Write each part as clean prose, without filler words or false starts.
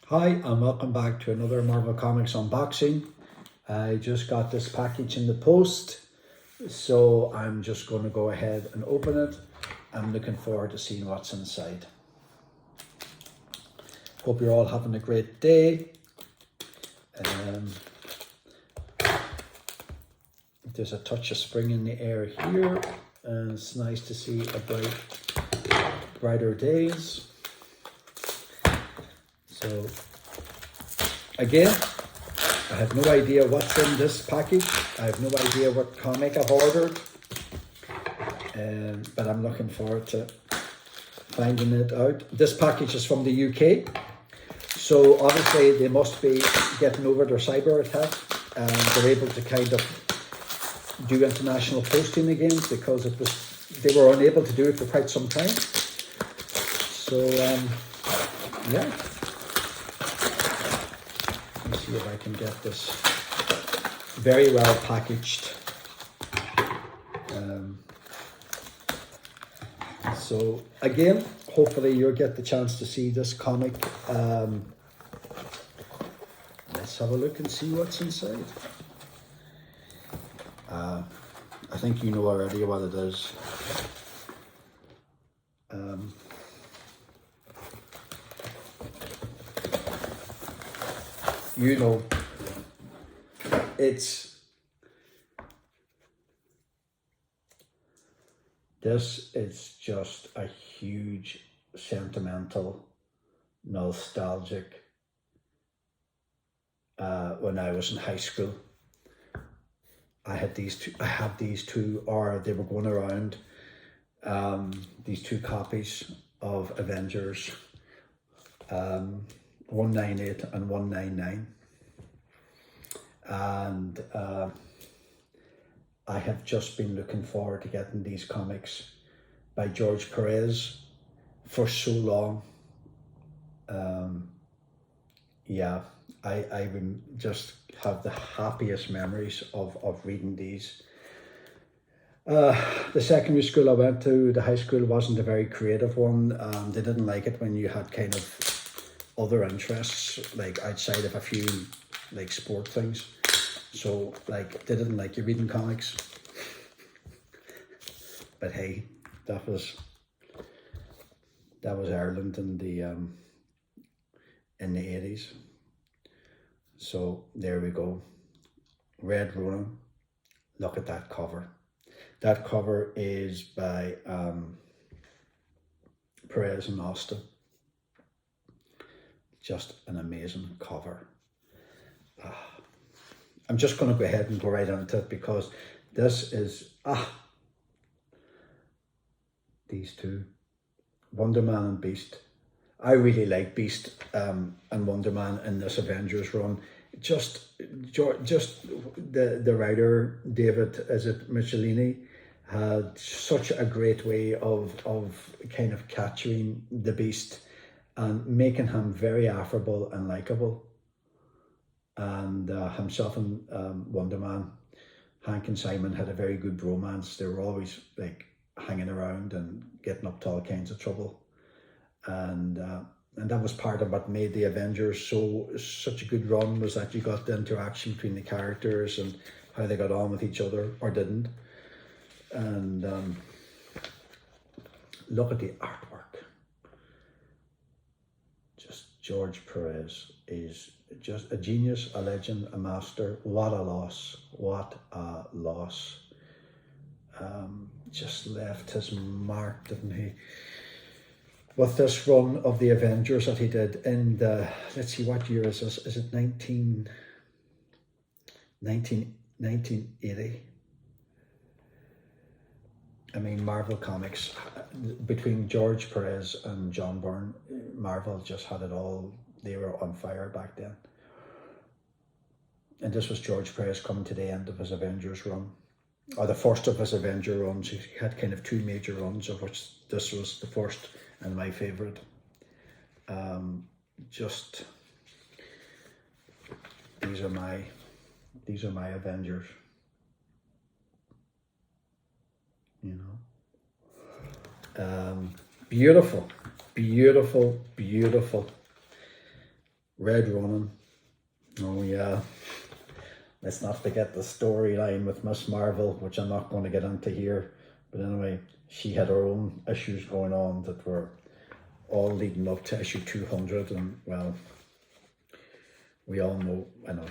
Hi and welcome back to another Marvel Comics unboxing. I just got this package in the post, so I'm just going to go ahead and open it. I'm looking forward to seeing what's inside. Hope you're all having a great day. There's a touch of spring in the air here, and it's nice to see brighter days. So again, I have no idea what's in this package. I have no idea what comic I've ordered, but I'm looking forward to finding it out. This package is from the UK, so obviously they must be getting over their cyber attack, and they're able to kind of do international posting again because they were unable to do it for quite some time. So yeah. See if I can get this very well packaged. So again, hopefully you'll get the chance to see this comic. Let's have a look and see what's inside. I think you know already what it is. You know, this is just a huge sentimental, nostalgic. When I was in high school, I had these two, or they were going around. These two copies of Avengers. 198 and 199, and I have just been looking forward to getting these comics by George Perez for so long. Yeah, I would just have the happiest memories of reading these. The secondary school I went to, the high school, wasn't a very creative one. They didn't like it when you had kind of other interests, like outside of a few like sport things. So like they didn't like you reading comics. But hey, that was Ireland in the 80s. So there we go. Red Ronin. Look at that cover. That cover is by Perez and Austin. Just an amazing cover. I'm just going to go ahead and go right into it because this is these two, Wonder Man and Beast. I really like Beast and Wonder Man in this Avengers run. Just the writer David, is it Michelini, had such a great way of kind of capturing the Beast and making him very affable and likable. And himself and Wonder Man, Hank and Simon, had a very good romance. They were always like hanging around and getting up to all kinds of trouble. And that was part of what made the Avengers such a good run, was that you got the interaction between the characters and how they got on with each other or didn't. And look at the artwork. George Perez is just a genius, a legend, a master. What a loss. What a loss. Just left his mark, didn't he? With this run of the Avengers that he did in the, let's see, what year is this? Is it 1980? I mean, Marvel Comics, between George Perez and John Byrne, Marvel just had it all. They were on fire back then. And this was George Perez coming to the end of his Avengers run, or the first of his Avenger runs. He had kind of two major runs, of which this was the first and my favourite. Just, these are my Avengers. You know, beautiful, beautiful, beautiful. Red Ronin. Oh yeah. Let's not forget the storyline with Miss Marvel, which I'm not going to get into here. But anyway, she had her own issues going on that were all leading up to issue 200. And well, we all know, I know,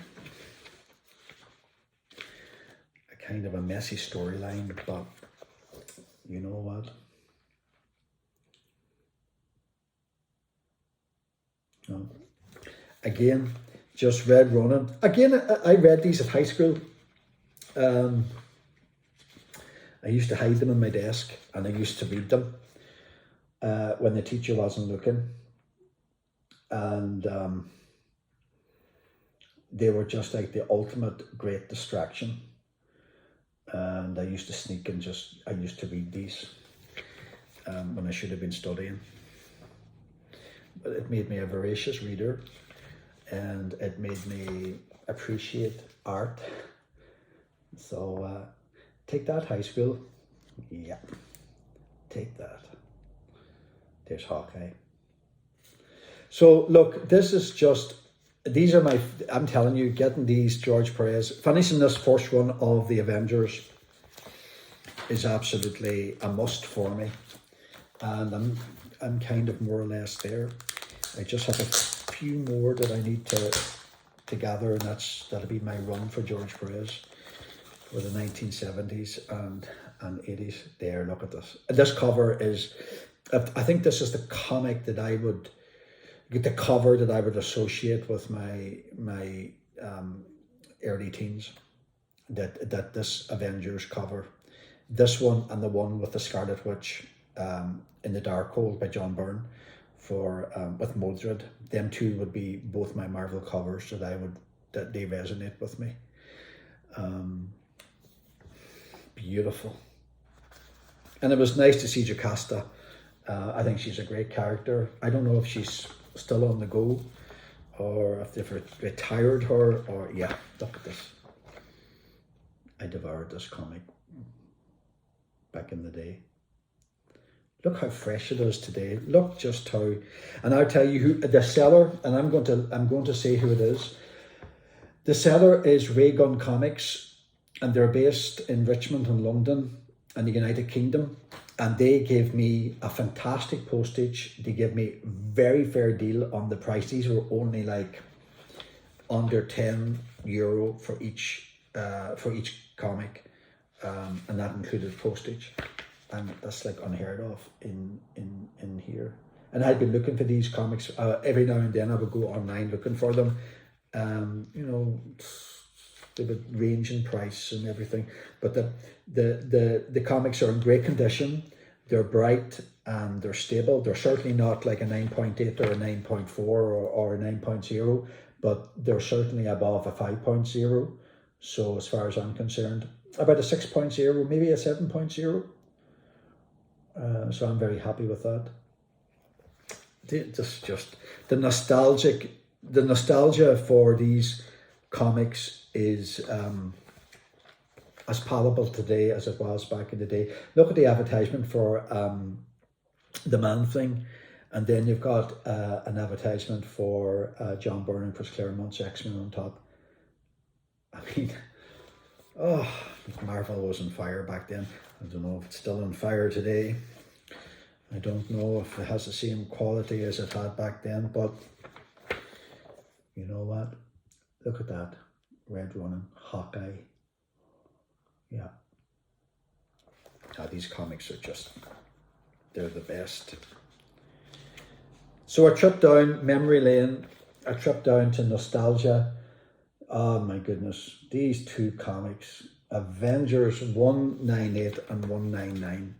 a kind of a messy storyline, but you know what? No. Again, just Red Ronin. Again, I read these at high school. I used to hide them in my desk and I used to read them when the teacher wasn't looking. And they were just like the ultimate great distraction. And I used to sneak and I used to read these when I should have been studying. But it made me a voracious reader, and it made me appreciate art. So take that, high school. Yeah, take that. There's Hawkeye. So look, this is just, these are I'm telling you, getting these George Perez, finishing this first one of the Avengers is absolutely a must for me. And I'm kind of more or less there. I just have a few more that I need to gather, and that'll be my run for George Perez for the 1970s and 80s. There, look at this. This cover is, I think this is the comic that I would get, the cover that I would associate with my early teens. That this Avengers cover, this one and the one with the Scarlet Witch in the Darkhold by John Byrne for with Mildred, them two would be both my Marvel covers that they resonate with me. Beautiful. And it was nice to see Jocasta. I think she's a great character. I don't know if she's still on the go or if they've retired her, or yeah, look at this. I devoured this comic back in the day. Look how fresh it is today. Look just how, and I'll tell you who the seller, and I'm going to say who it is. The seller is Ray Gun Comics, and they're based in Richmond and London and the United Kingdom. And they gave me a fantastic postage. They gave me very fair deal on the price. These were only like under €10 for each comic, and that included postage. And that's like unheard of in here. And I'd been looking for these comics every now and then. I would go online looking for them. You know, they would range in price and everything. But the comics are in great condition. They're bright and they're stable. They're certainly not like a 9.8 or a 9.4 or a 9.0, but they're certainly above a 5.0. So as far as I'm concerned, about a 6.0, maybe a 7.0. So I'm very happy with that. Just the nostalgia for these comics is as palatable today as it was back in the day. Look at the advertisement for the Man Thing, and then you've got an advertisement for John Byrne and Chris Claremont's X-Men on top. I mean, oh, Marvel was on fire back then. I don't know if it's still on fire today. I don't know if it has the same quality as it had back then, but you know what? Look at that. Red Ronin, Hawkeye. Yeah. These comics are just, they're the best. So a trip down memory lane, a trip down to nostalgia. Oh my goodness, these two comics, Avengers 198 and 199,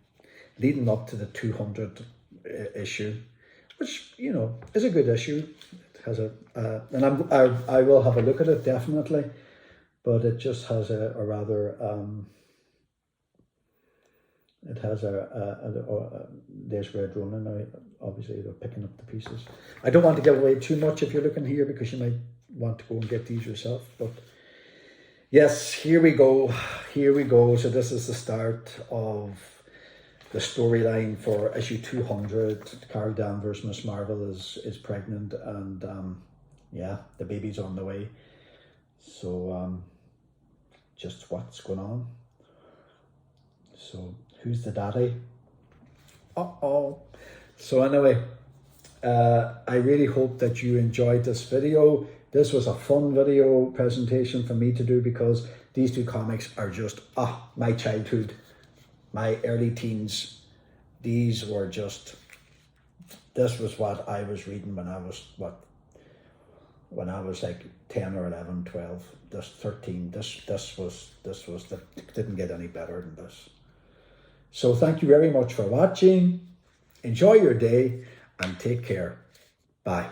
leading up to the 200 issue, which, you know, is a good issue. It has and I will have a look at it definitely, but it just has a rather, it has there's Red Ronin now. Obviously they're picking up the pieces. I don't want to give away too much if you're looking here, because you might want to go and get these yourself, but yes, here we go. So this is the start of the storyline for issue 200. Carol Danvers, Miss Marvel, is pregnant, and yeah, the baby's on the way. So just what's going on. So who's the daddy? Uh-oh. So anyway, I really hope that you enjoyed this video. This was a fun video presentation for me to do because these two comics are just my childhood, my early teens. These were just, this was what I was reading when I was like 10 or 11, 12, this 13. This was didn't get any better than this. So thank you very much for watching. Enjoy your day and take care. Bye.